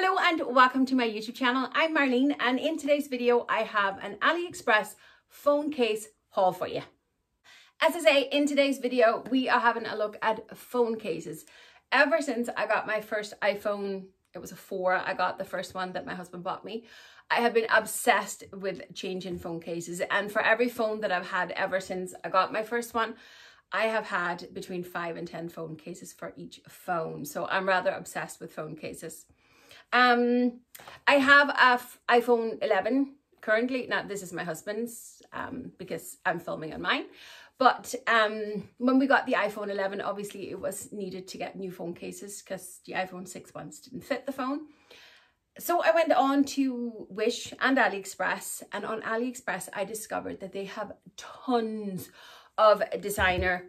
Hello and welcome to my YouTube channel. I'm Marleen, and in today's video I have an AliExpress phone case haul for you. As I say, in today's video we are having a look at phone cases. Ever since I got my first iPhone, it was a 4, I got the first one that my husband bought me, I have been obsessed with changing phone cases, and for every phone that I've had ever since I got my first one, I have had between 5 and 10 phone cases for each phone. So I'm rather obsessed with phone cases. I have a iPhone 11 currently. Now this is my husband's because I'm filming on mine. But when we got the iPhone 11, obviously it was needed to get new phone cases because the iPhone 6 ones didn't fit the phone. So I went on to Wish and AliExpress, and on AliExpress I discovered that they have tons of designer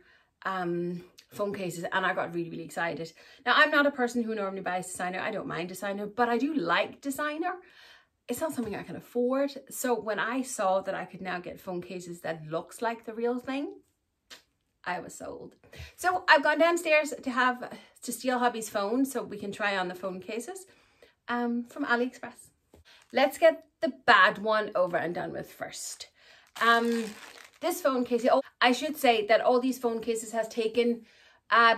phone cases, and I got really excited. Now I'm not a person who normally buys designer. I don't mind designer, but I do like designer. It's not something I can afford. So when I saw that I could now get phone cases that looks like the real thing, I was sold. So I've gone downstairs to steal hubby's phone so we can try on the phone cases from AliExpress. Let's get the bad one over and done with first. This phone case, oh, I should say that all these phone cases has taken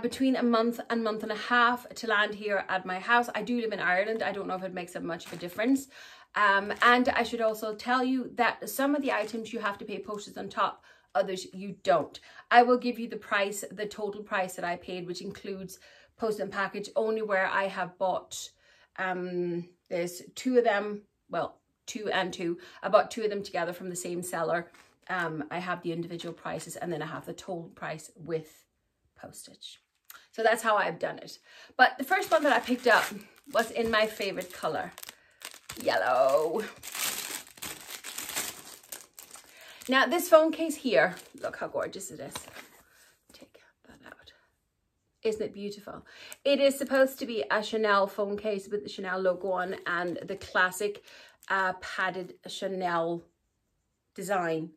between a month and a half to land here at my house. I do live in Ireland. I don't know if it makes much of a difference. And I should also tell you that some of the items you have to pay postage on top, others you don't. I will give you the price, the total price that I paid, which includes post and package, only where I have bought, there's 2 of them, well, 2 and 2. I bought 2 of them together from the same seller. I have the individual prices, and then I have the total price with postage. So that's how I've done it. But the first one that I picked up was in my favorite color, yellow. Now this phone case here, look how gorgeous it is. Take that out. Isn't it beautiful? It is supposed to be a Chanel phone case with the Chanel logo on and the classic padded Chanel design.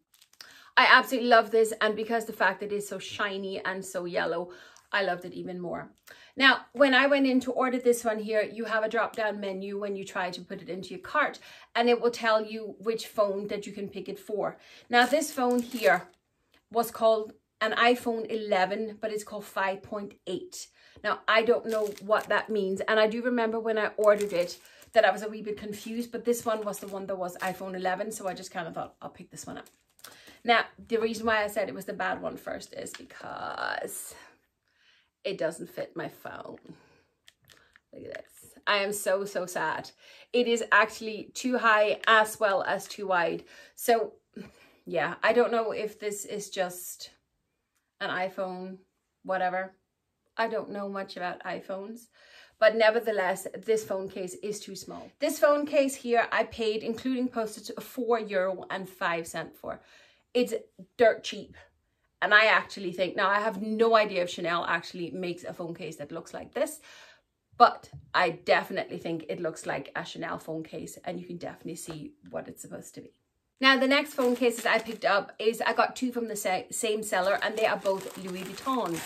I absolutely love this, and because the fact that it is so shiny and so yellow, I loved it even more. Now, when I went in to order this one here, you have a drop-down menu when you try to put it into your cart, and it will tell you which phone that you can pick it for. Now, this phone here was called an iPhone 11, but it's called 5.8. Now, I don't know what that means, and I do remember when I ordered it that I was a wee bit confused, but this one was the one that was iPhone 11, so I just kind of thought, I'll pick this one up. Now, the reason why I said it was the bad one first is because it doesn't fit my phone. Look at this. I am so sad. It is actually too high as well as too wide. So, yeah, I don't know if this is just an iPhone, whatever. I don't know much about iPhones. But nevertheless, this phone case is too small. This phone case here, I paid, including postage, €4.05 for. It's dirt cheap. And I actually think, now I have no idea if Chanel actually makes a phone case that looks like this, but I definitely think it looks like a Chanel phone case, and you can definitely see what it's supposed to be. Now, the next phone cases I picked up is, I got 2 from the same seller, and they are both Louis Vuitton.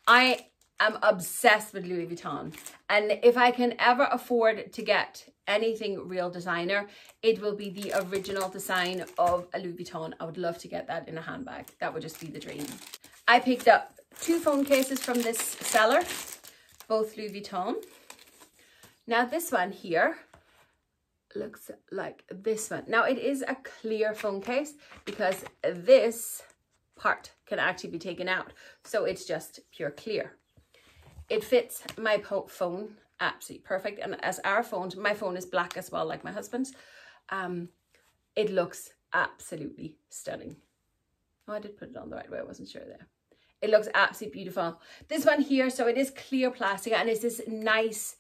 I am obsessed with Louis Vuitton, and if I can ever afford to get anything real designer, it will be the original design of a Louis Vuitton. I would love to get that in a handbag. That would just be the dream. I picked up 2 phone cases from this seller, both Louis Vuitton. Now this one here looks like this one. Now it is a clear phone case because this part can actually be taken out, so it's just pure clear. It fits my phone absolutely perfect, and as our phones, my phone is black as well, like my husband's. It looks absolutely stunning. Oh, I did put it on the right way. I wasn't sure there. It looks absolutely beautiful. This one here, so it is clear plastic, and it's this nice,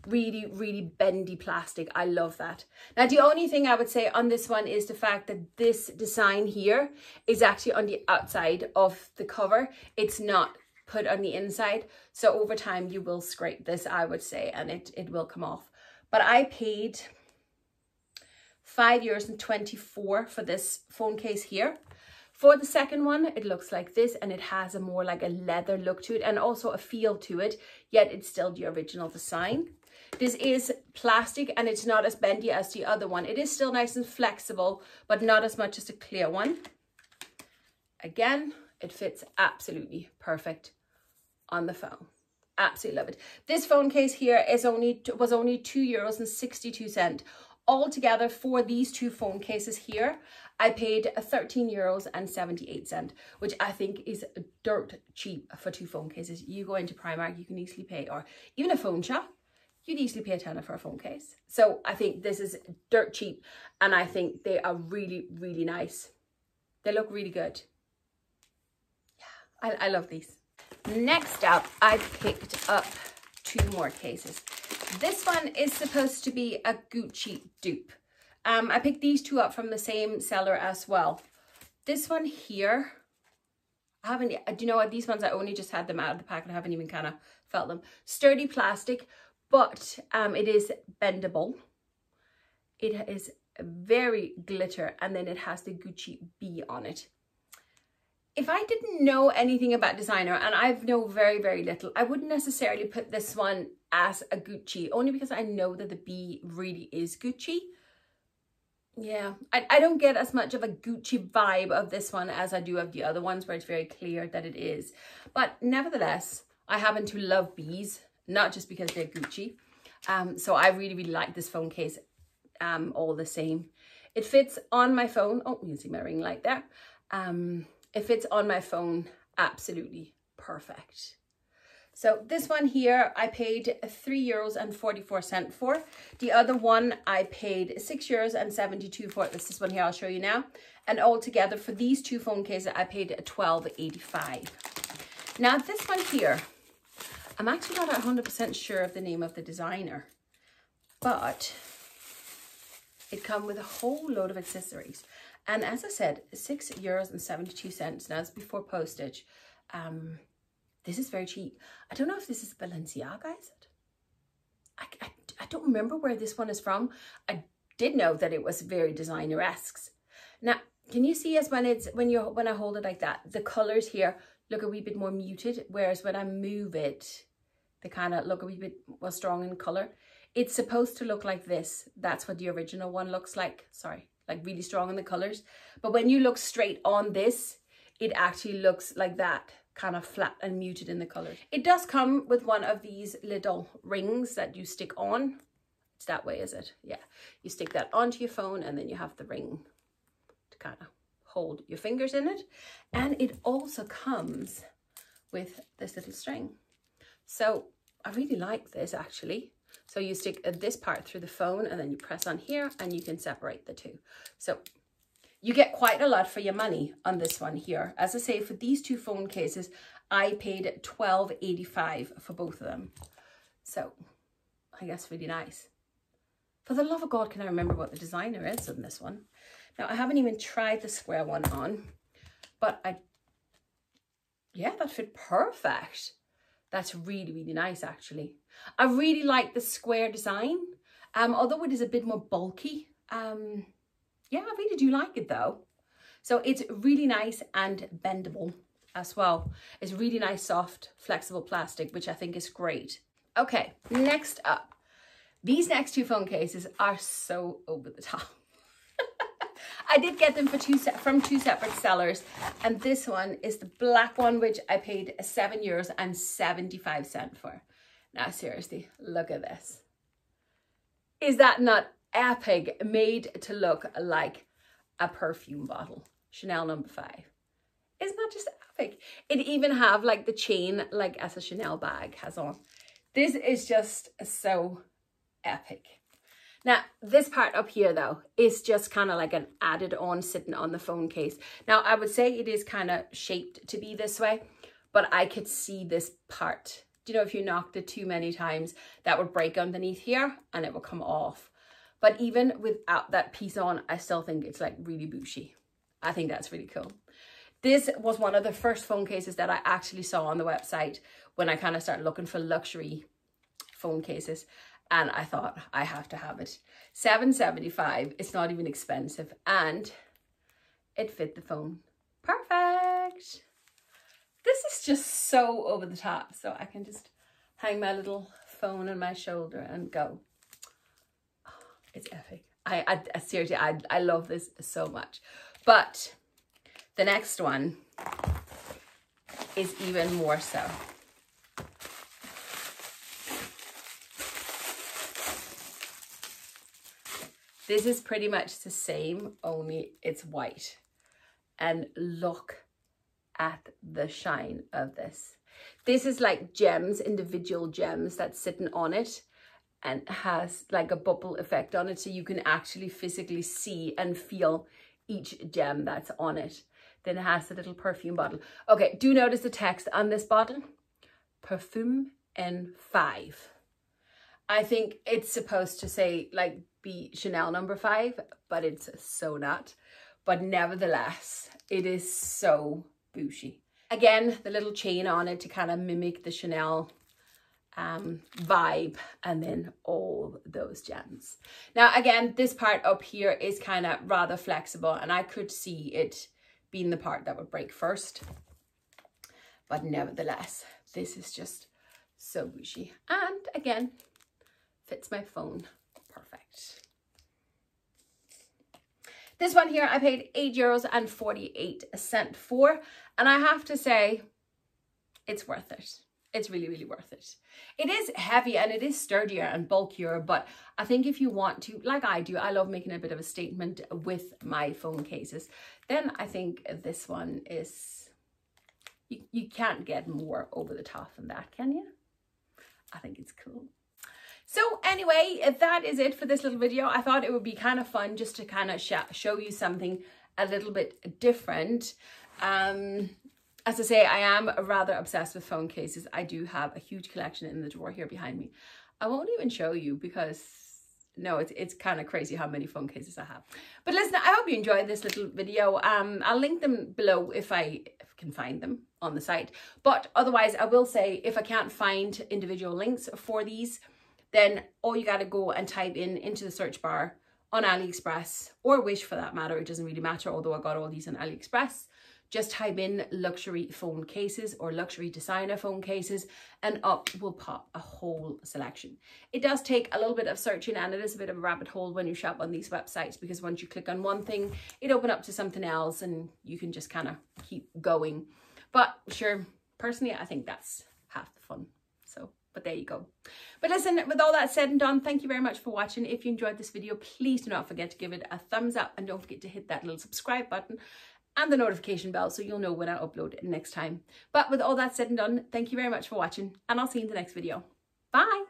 really bendy plastic. I love that. Now, the only thing I would say on this one is the fact that this design here is actually on the outside of the cover. It's not put on the inside, so over time you will scrape this, I would say, and it will come off. But I paid €5.24 for this phone case here. For the second one, it looks like this, and it has a more like a leather look to it and also a feel to it, yet it's still the original design. This is plastic and it's not as bendy as the other one. It is still nice and flexible, but not as much as the clear one. Again, it fits absolutely perfect on the phone. Absolutely love it. This phone case here was only €2.62. Altogether for these two phone cases here, I paid €13.78, which I think is dirt cheap for two phone cases. You go into Primark, you can easily pay, or even a phone shop, you'd easily pay a tenner for a phone case. So I think this is dirt cheap, and I think they are really, really nice. They look really good. Yeah, I love these. Next up, I picked up two more cases. This one is supposed to be a Gucci dupe. I picked these two up from the same seller as well. This one here, I haven't, do you know what, these ones I only just had them out of the pack and I haven't even kind of felt them. Sturdy plastic, but it is bendable. It is very glitter, and then it has the Gucci B on it. If I didn't know anything about designer, and I know very, very little, I wouldn't necessarily put this one as a Gucci, only because I know that the B really is Gucci. Yeah, I don't get as much of a Gucci vibe of this one as I do of the other ones, where it's very clear that it is. But nevertheless, I happen to love Bs, not just because they're Gucci. So I really, really like this phone case all the same. It fits on my phone. Oh, you can see my ring light there. It fits on my phone absolutely perfect. So this one here, I paid €3.44 for. The other one, I paid €6.72 for. This one here, I'll show you now. And altogether for these two phone cases, I paid $12.85. Now this one here, I'm actually not 100% sure of the name of the designer, but it comes with a whole load of accessories. And as I said, €6.72. Now it's before postage. This is very cheap. I don't know if this is Balenciaga, is it? I don't remember where this one is from. I did know that it was very designer-esque. Now, can you see as when I hold it like that, the colors here look a wee bit more muted, whereas when I move it, they kind of look a wee bit more strong in color. It's supposed to look like this. That's what the original one looks like. Sorry, like really strong in the colors. But when you look straight on this, it actually looks like that, kind of flat and muted in the colors. It does come with one of these little rings that you stick on. It's that way, is it? Yeah. You stick that onto your phone and then you have the ring to kind of hold your fingers in it. And it also comes with this little string. So I really like this actually. So you stick this part through the phone and then you press on here and you can separate the two. So you get quite a lot for your money on this one here. As I say, for these two phone cases, I paid $12.85 for both of them. So I guess really nice. For the love of God, can I remember what the designer is on this one? Now, I haven't even tried the square one on, but yeah, that fit perfect. That's really, really nice, actually. I really like the square design, although it is a bit more bulky. Yeah, I really do like it though. So it's really nice and bendable as well. It's really nice, soft, flexible plastic, which I think is great. Okay, next up. These next two phone cases are so over the top. I did get them from two separate sellers, and this one is the black one, which I paid €7.75 for. Now, seriously, look at this. Is that not epic? Made to look like a perfume bottle. Chanel No. 5. Isn't that just epic? It even have like the chain like as a Chanel bag has on. This is just so epic. Now, this part up here, though, is just kind of like an added on sitting on the phone case. Now, I would say it is kind of shaped to be this way, but I could see this part. Do you know, if you knocked it too many times, that would break underneath here and it will come off. But even without that piece on, I still think it's like really bushy. I think that's really cool. This was one of the first phone cases that I actually saw on the website when I kind of started looking for luxury phone cases. And I thought, I have to have it. $7.75, it's not even expensive. And it fit the phone perfect. This is just so over the top. So I can just hang my little phone on my shoulder and go. Oh, it's epic. I seriously, I love this so much. But the next one is even more so. This is pretty much the same, only it's white. And look at the shine of this. This is like gems, individual gems that's sitting on it and has like a bubble effect on it, so you can actually physically see and feel each gem that's on it. Then it has the little perfume bottle. Okay, do notice the text on this bottle. Parfum en 5. I think it's supposed to say like be Chanel number 5, but it's so not. But nevertheless, it is so bougie. Again, the little chain on it to kind of mimic the Chanel vibe, and then all those gems. Now again, this part up here is kind of rather flexible, and I could see it being the part that would break first. But nevertheless, this is just so bougie. And again, fits my phone perfect. This one here I paid €8.48 for, and I have to say it's worth it. It's really, really worth it. It is heavy and it is sturdier and bulkier, but I think if you want to, like I do, I love making a bit of a statement with my phone cases, then I think this one is, you can't get more over the top than that, can you? I think it's cool. So anyway, that is it for this little video. I thought it would be kind of fun just to kind of show you something a little bit different. As I say, I am rather obsessed with phone cases. I do have a huge collection in the drawer here behind me. I won't even show you because, no, it's kind of crazy how many phone cases I have. But listen, I hope you enjoyed this little video. I'll link them below if I can find them on the site. But otherwise, I will say if I can't find individual links for these, then all you got to go and type into the search bar on AliExpress, or Wish for that matter. It doesn't really matter, although I got all these on AliExpress. Just type in luxury phone cases or luxury designer phone cases, and up will pop a whole selection. It does take a little bit of searching, and it is a bit of a rabbit hole when you shop on these websites, because once you click on one thing, it opens up to something else and you can just kind of keep going. But sure, personally, I think that's half the fun. So, but there you go. But listen, with all that said and done, thank you very much for watching. If you enjoyed this video, please do not forget to give it a thumbs up, and don't forget to hit that little subscribe button and the notification bell so you'll know when I upload it next time. But with all that said and done, thank you very much for watching, and I'll see you in the next video. Bye!